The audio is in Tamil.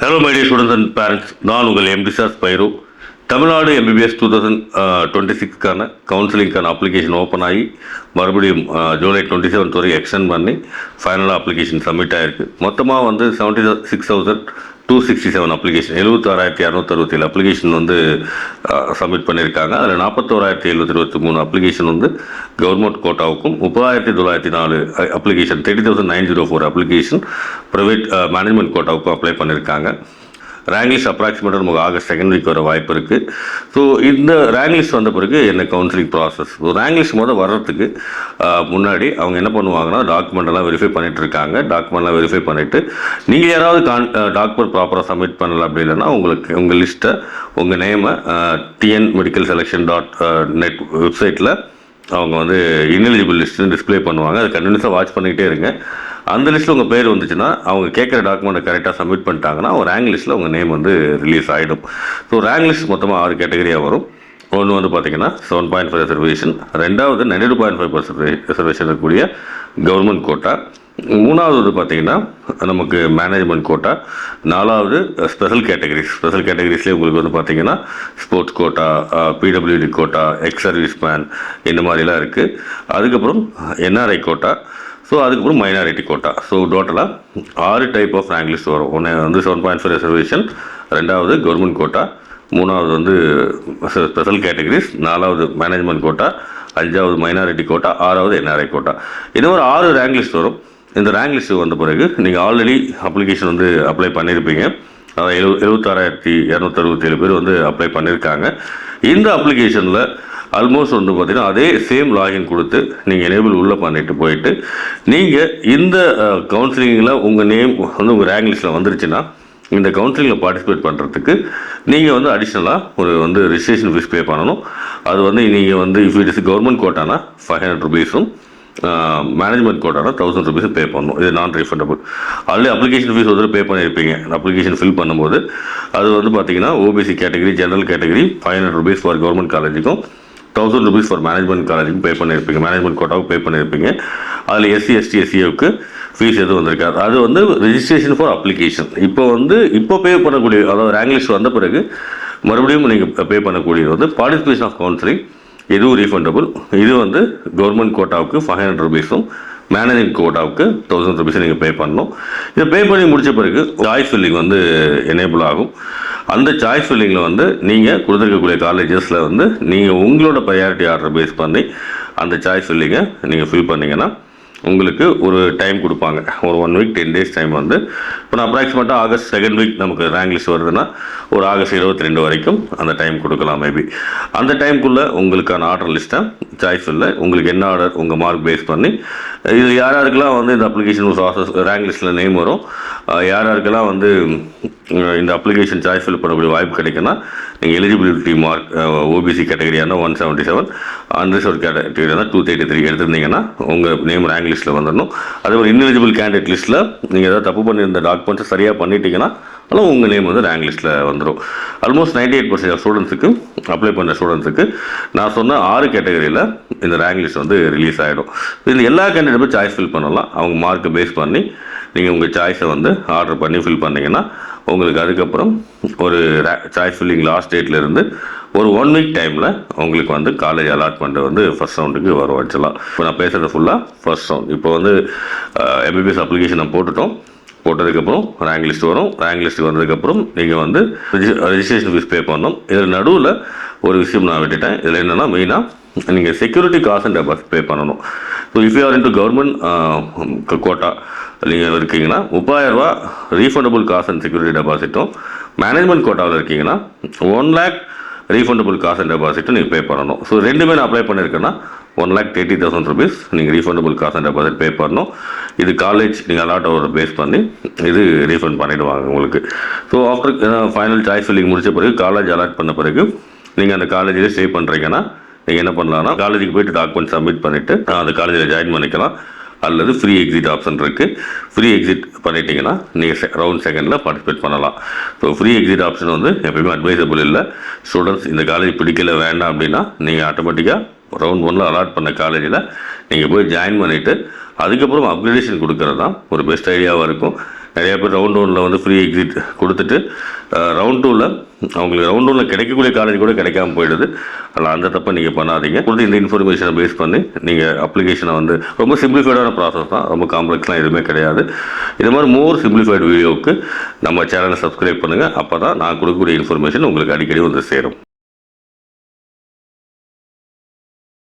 Hello, my dear students and parents. நான் உங்கள் எம்டிசார் ஸ்பைரோ. தமிழ்நாடு எம்பிபிஎஸ் 2026க்கான கவுன்சிலிங்கான அப்ளிகேஷன் ஓப்பன் ஆகி மறுபடியும் ஜூலை 27 வரை எக்ஸ்டெண்ட் பண்ணி ஃபைனலாக அப்ளிகேஷன் சப்மிட் ஆகிருக்கு. மொத்தமாக வந்து 76,267 அப்ளிகேஷன் 76,267 அப்ளிகேஷன் வந்து சப்மிட் பண்ணியிருக்காங்க. அதில் 41,723 அப்ளிகேஷன் வந்து கவர்மெண்ட் கோட்டாவுக்கும் 30,904 அப்ளிகேஷன் 30,904 அப்ளிகேஷன் ப்ரைவேட் மேனேஜ்மெண்ட் கோட்டாவுக்கும் அப்ளை பண்ணியிருக்காங்க. ரேங்க் லிஸ்ட் அப்ராக்சிமேட்டாக நமக்கு ஆகஸ்ட் செகண்ட் வீக் வர வாய்ப்பு இருக்குது. ஸோ இந்த ரேங்க் லிஸ்ட் வந்த பிறகு என்ன கவுன்சிலிங் ப்ராசஸ். ரேங்க் லிஸ்ட் வர்றதுக்கு முன்னாடி அவங்க என்ன பண்ணுவாங்கன்னா டாக்குமெண்ட்டெல்லாம் வெரிஃபை பண்ணிகிட்டு இருக்காங்க. டாக்குமெண்ட்லாம் வெரிஃபை பண்ணிவிட்டு நீங்கள் யாராவது டாக்குமெண்ட் ப்ராப்பராக சப்மிட் பண்ணலை அப்படி இல்லைன்னா உங்களுக்கு உங்கள் லிஸ்ட்டை உங்கள் நேமை TNMedicalSelection.net வெப்சைட்டில் அவங்க வந்து இன்எலிஜிபிள் லிஸ்ட்டு டிஸ்பிளே பண்ணுவாங்க. அது கண்டினியூஸாக வாட்ச் பண்ணிக்கிட்டே இருங்க. அந்த லிஸ்ட்டில் உங்கள் பேர் வந்துச்சுன்னா அவங்க கேட்குற டாக்குமெண்ட்டை கரெக்டாக சப்மிட் பண்ணிட்டாங்கன்னா ஒரு ரேங்க் லிஸ்ட்டில் உங்கள் நேம் வந்து ரிலீஸ் ஆகிடும். ஸோ ரேங்க் லிஸ்ட் மொத்தமாக 6 கேட்டகரியாக வரும். ஒன்று வந்து பார்த்திங்கன்னா 7.5 ரிசர்வேஷன், ரெண்டாவது 92.5% ரிசர்வேஷன் இருக்கக்கூடிய கவர்மெண்ட் கோட்டா, மூணாவது வந்து பார்த்திங்கன்னா நமக்கு மேனேஜ்மெண்ட் கோட்டா, நாலாவது ஸ்பெஷல் கேட்டகரிஸ்லேயே உங்களுக்கு வந்து பார்த்திங்கன்னா sports quota, PWD quota, ex service man இந்த மாதிரிலாம் இருக்குது. அதுக்கப்புறம் NRI கோட்டா, ஸோ அதுக்கப்புறம் மைனாரிட்டி கோட்டா. ஸோ டோட்டலாக 6 டைப் ஆஃப் ரேங்க் லிஸ்ட் வரும். ஒன்று வந்து 7.5 ரிசர்வேஷன், ரெண்டாவது கவர்மெண்ட் கோட்டா, மூணாவது வந்து ஸ்பெஷல் கேட்டகரிஸ், நாலாவது மேனேஜ்மெண்ட் கோட்டா, அஞ்சாவது மைனாரிட்டி கோட்டா, ஆறாவது NRI கோட்டா. இந்த ஒரு 6 ரேங்க் லிஸ்ட் வரும். இந்த ரேங்க் லிஸ்ட்டு வந்த பிறகு நீங்கள் ஆல்ரெடி அப்ளிகேஷன் வந்து அப்ளை பண்ணியிருப்பீங்க. அதாவது 76,267 பேர் வந்து அப்ளை பண்ணியிருக்காங்க. இந்த அப்ளிகேஷனில் ஆல்மோஸ்ட் வந்து பார்த்திங்கன்னா அதே சேம் லாகின் கொடுத்து நீங்கள் எனேபிள் உள்ளே பண்ணிட்டு போயிட்டு நீங்கள் இந்த கவுன்சிலிங்கில் உங்கள் நேம் வந்து உங்கள் ரேங்க் லிஸ்ட்டில் வந்துருச்சுன்னா இந்த கவுன்சிலிங்கில் பார்ட்டிசிபேட் பண்ணுறதுக்கு நீங்கள் வந்து அடிஷ்னலாக ஒரு வந்து ரிஜிஸ்ட்ரேஷன் ஃபீஸ் பே பண்ணணும். அது வந்து நீங்கள் வந்து இஃப் இட் இஸ் கவர்மெண்ட் கோட்டானா 500 ருபீஸும் மேனேஜ்மெண்ட் கோட்டானா 1000 ருபீஸும் பே பண்ணணும். இது நான் ரீஃபண்டபுள். ஆல்ரெடி அப்ளிகேஷன் ஃபீஸ் வந்து பே பண்ணியிருப்பீங்க. அப்ளிகேஷன் ஃபில் பண்ணும்போது அது வந்து பார்த்தீங்கன்னா OBC category, general category 500 rupees for government காலேஜுக்கும் 1000 ருபீஸ் ஃபார் மேனேஜ்மெண்ட் காலேஜுக்கும் பே பண்ணியிருப்பீங்க. மேனேஜ்மெண்ட் கோட்டாவுக்கு பே பண்ணியிருப்பீங்க. அதில் SC ST SCAவுக்கு ஃபீஸ் எதுவும் வந்திருக்காது. அது வந்து ரிஜிஸ்ட்ரேஷன் ஃபார் அப்ளிகேஷன். இப்போ பே பண்ணக்கூடிய, அதாவது ரேங்க் லிஸ்ட் வந்த பிறகு மறுபடியும் நீங்கள் பே பண்ணக்கூடியது வந்து பார்ட்டிசிபேஷன் ஆஃப் கவுன்சிலிங், இதுவும் ரீஃபண்டபுள். இது வந்து கவர்மெண்ட் கோட்டாவுக்கு 500 ருபீஸும் மேனேஜ்மெண்ட் கோட்டாவுக்கு 1000 ருபீஸும் நீங்கள் பே பண்ணணும். இதை பே பண்ணி முடித்த பிறகு சாய்ஸ் ஃபில்லிங் வந்து எனேபிள் ஆகும். அந்த சாய்ஸ் ஃபில்லிங்கில் வந்து நீங்கள் கொடுத்துருக்கக்கூடிய காலேஜஸில் வந்து நீங்கள் உங்களோட ப்ரையாரிட்டி ஆர்டர் பேஸ் பண்ணி அந்த சாய்ஸ் ஃபில்லிங்கை நீங்கள் ஃபில் பண்ணிங்கன்னா உங்களுக்கு ஒரு டைம் கொடுப்பாங்க. ஒரு 1 வீக் 10 டேஸ் டைம் வந்து இப்போ நான் அப்ராக்சிமேட்டாக ஆகஸ்ட் செகண்ட் வீக் நமக்கு ரேங்க் லிஸ்ட் வருதுன்னா ஒரு ஆகஸ்ட் 22 வரைக்கும் அந்த டைம் கொடுக்கலாம். மேபி அந்த டைமுக்குள்ளே உங்களுக்கான ஆர்டர் லிஸ்ட்டை சாய்ஸ் இல்லை உங்களுக்கு என்ன ஆர்டர் உங்கள் மார்க் பேஸ் பண்ணி இது யாருக்கெல்லாம் வந்து இந்த அப்ளிகேஷன் ப்ராசஸ் ரேங்க் லிஸ்ட்டில் நேம் வரும், யாருக்கெல்லாம் வந்து இந்த அப்ளிகேஷன் சாய்ஸ் ஃபில் பண்ணக்கூடிய வாய்ப்பு கிடைக்குன்னா நீங்கள் எலிஜிபிலிட்டி மார்க் OBC கேட்டகரியான 177, அன்ரிசர்வ் கேட்டகரியான 233 எடுத்திருந்தீங்கன்னா உங்கள் நேம் ரேங்க் லிஸ்ட்டில் வந்துடணும். அதே மாதிரி இன்எலிஜிபிள் கேண்டிடேட் லிஸ்ட்டில் நீங்கள் ஏதாவது தப்பு பண்ணியிருந்த டாக்குமெண்ட்ஸை சரியாக பண்ணிட்டீங்கன்னா ஆனால் உங்கள் நேம் வந்து ரேங்க் லிஸ்ட்டில் வந்துடும். ஆல்மோஸ்ட் 98% ஸ்டூடெண்ட்ஸுக்கு அப்ளை பண்ணுற ஸ்டூடெண்ட்ஸுக்கு நான் சொன்ன 6 கேட்டகரியில் இந்த ரேங்க் லிஸ்ட் வந்து ரிலீஸ் ஆகிடும். இந்த எல்லா கேண்டிடேட்டும் சாய்ஸ் ஃபில் பண்ணலாம். அவங்க மார்க்கை பேஸ் பண்ணி நீங்கள் உங்கள் சாய்ஸை வந்து ஆர்டர் பண்ணி ஃபில் பண்ணிங்கன்னா உங்களுக்கு அதுக்கப்புறம் ஒரு சாய்ஸ் ஃபில்லிங் லாஸ்ட் டேட்லேருந்து ஒரு 1 வீக் டைமில் உங்களுக்கு வந்து காலேஜ் அலாட்மெண்ட் வந்து ஃபர்ஸ்ட் ரவுண்டுக்கு வர வச்சலாம். இப்போ நான் பேசுகிறது ஃபுல்லாக ஃபர்ஸ்ட் ரவுண்ட். இப்போ வந்து MBBS அப்ளிகேஷன் நான் போட்டதுக்கப்புறம் ரேங்க் லிஸ்ட் வரும். ரேங்க் லிஸ்ட்டுக்கு வந்ததுக்கப்புறம் நீங்கள் வந்து ரெஜிஸ்ட்ரேஷன் ஃபீஸ் பே பண்ணணும். இதில் நடுவில் ஒரு விஷயம் நான் விட்டுட்டேன். இதில் என்னென்னா மெயினாக நீங்கள் செக்யூரிட்டி காசு அண்ட் டெபாசிட் பே பண்ணணும். So if you are into government quota நீங்கள் இருக்கீங்கன்னா 30,000 ரூபா ரீஃபண்டபுள் காசு அண்ட் செக்யூரிட்டி டெபாசிட்டும், மேனேஜ்மெண்ட் கோட்டாவில் இருக்கீங்கன்னா 1 lakh ரீஃபண்டபுள் காசு அண்ட் டெபாசிட்டும் நீங்கள் பே பண்ணணும். ஸோ ரெண்டுமே நான் அப்ளை பண்ணியிருக்கேன்னா 1,30,000 ருபீஸ் நீங்கள் ரீஃபண்டபுள் காசு அண்ட் டெபாசிட் பே பண்ணணும். இது காலேஜ் நீங்கள் அலாட் ஆகிற பேஸ் பண்ணி இது ரீஃபண்ட் பண்ணிவிடுவாங்க உங்களுக்கு. So after final choice filling முடித்த பிறகு காலேஜ் அலாட் பண்ண பிறகு நீங்கள் அந்த காலேஜில் ஸ்டே பண்ணுறீங்கன்னா நீங்கள் என்ன பண்ணலாம்னா காலேஜுக்கு போய்ட்டு டாக்குமெண்ட் சப்மிட் பண்ணிவிட்டு அந்த காலேஜில் ஜாயின் பண்ணிக்கலாம். அல்லது ஃப்ரீ எக்ஸிட் ஆப்ஷன் இருக்குது. ஃப்ரீ எக்ஸிட் பண்ணிட்டீங்கன்னா நீங்கள் ரவுண்ட் செகண்டில் பார்ட்டிசிபேட் பண்ணலாம். ஸோ ஃப்ரீ எக்ஸிட் ஆப்ஷன் வந்து எப்பயுமே அட்வைசபிள் இல்லை. ஸ்டூடெண்ட்ஸ் இந்த காலேஜ் பிடிக்கல வேண்டாம் அப்படின்னா நீங்கள் ஆட்டோமேட்டிக்காக ரவுண்ட் 1 அலாட் பண்ண காலேஜில் நீங்கள் போய் ஜாயின் பண்ணிவிட்டு அதுக்கப்புறம் அப்கிரேடேஷன் கொடுக்கறது தான் ஒரு பெஸ்ட் ஐடியாவாக இருக்கும். நிறையா பேர் ரவுண்ட் ஒனில் வந்து ஃப்ரீ எக்ஸிட் கொடுத்துட்டு ரவுண்ட் டூவில் அவங்களுக்கு ரவுண்ட் ஒன்றில் கிடைக்கக்கூடிய காலேஜ் கூட கிடைக்காம போயிடுது. அதில் அந்த தப்பை நீங்கள் பண்ணாதீங்க. கொடுத்து இந்த இன்ஃபர்மேஷனை பேஸ் பண்ணி நீங்கள் அப்ளிகேஷனை வந்து ரொம்ப சிம்பிளிஃபைடான ப்ராசஸ் தான், ரொம்ப காம்ப்ளெக்ஸ்லாம் எதுவுமே கிடையாது. இது மாதிரி மோர் சிம்பிளிஃபைடு வீடியோவுக்கு நம்ம சேனலை சப்ஸ்கிரைப் பண்ணுங்கள். அப்போ தான் நான் கொடுக்கக்கூடிய இன்ஃபர்மேஷன் உங்களுக்கு அடிக்கடி வந்து சேரும்.